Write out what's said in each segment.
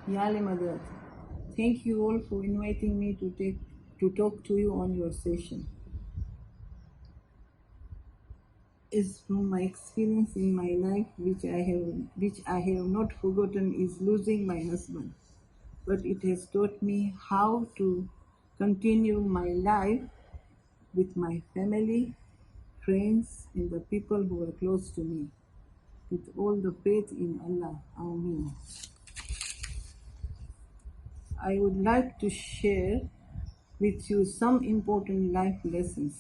Yale Mother, thank you all for inviting me to talk to you on your session. Is from my experience in my life, which I have not forgotten, is losing my husband. But it has taught me how to continue my life with my family, friends, and the people who are close to me, with all the faith in Allah. Amen. I would like to share with you some important life lessons.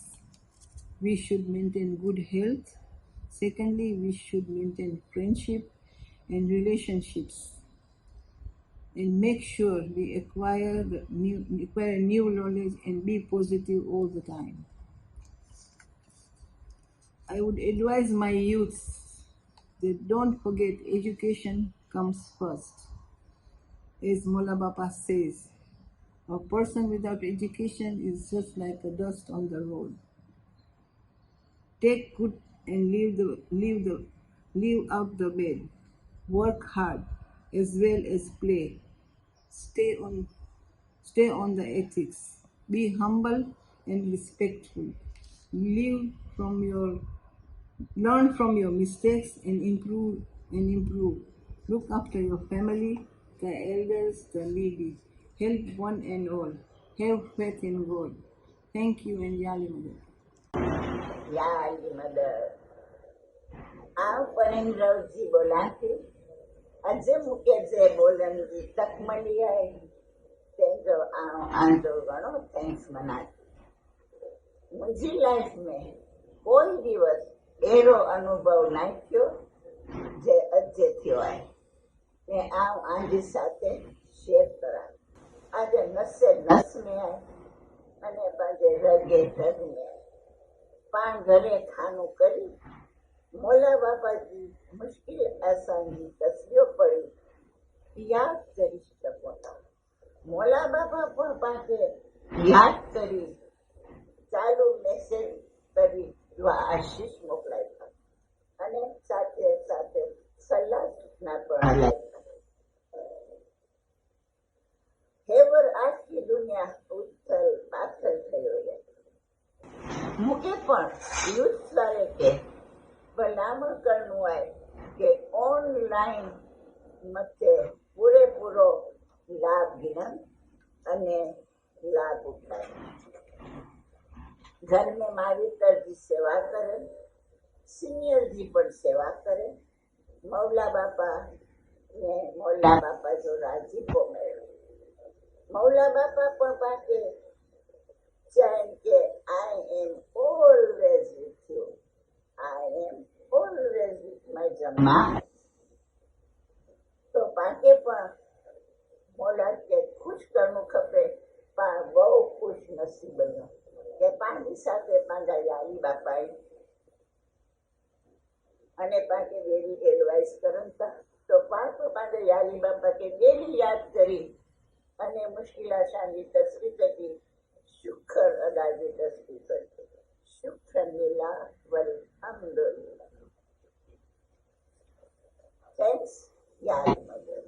We should maintain good health. Secondly, we should maintain friendship and relationships and make sure we acquire new knowledge and be positive all the time. I would advise my youth that don't forget education comes first. As Mola Bapa says, a person without education is just like a dust on the road. Take good and leave out the bed. Work hard as well as play. Stay on the ethics. Be humble and respectful. Live from your Learn from your mistakes and improve. Look after your family, the elders, the needy. Help one and all. Have faith in God. Thank you and Yali Mother. Yali Mother. આ પરેન્દ્રજી બોલાતી આજે મુકે જે બોલનજી તક મળી આય તેજો આંધો ઘણો થેન્क्स મનાતી मुंहिंजी life में कोई दिवस अहिड़ो अनुभव न थियो जे अॼु थियो आहे ने आउं आंजी સાથે શેર કરા આજે નસે નસ में आहे અને पंहिंजे रगे रग में आहे पाण घरे खानो करी मोला बापा जी मुश्किल असांजी तस्वीर पड़ी याद करी सघूं था मोला बापा पण पाण याद करी चालू मैसेज करी आशीष मोकलाय था અને સાથે સાથે સલાહ સૂચના પણ હલાય હેવર આજની દુનિયા ઉથલ પાથલ થઈ રહી છે મુકે પણ યુથ વાળે કે ભલામણ કરવું હોય કે ઓનલાઈન મથે પૂરેપૂરો લાભ ગિરન અને લાભ ઉઠાય घर में मावितर जी सेवा करे सीनियर जी पर सेवा करे मौला बापा ने मौला बापा जो राजीपो मेळ्यो मौला बापा पण पाके चैन के I am always with you I am always with my जमा तो पाके पण मौला के खुश करनु खपे पण बहु खुश नसीब बनो કે પાંચી સાથે પાંજા યાલી બાપાએ અને પાકે વેરી એડવાઇસ કરન તા તો પાક પાંજા યાલી બાપા કે વેરી યાદ કરી અને મુશ્किल આશાની તસવીર કરી શુક્ર અદાજી તસવીર કરી શુક્ર લીલા વલ્હમદુલિલ્લાહ થેન્ક્સ યાલી મધર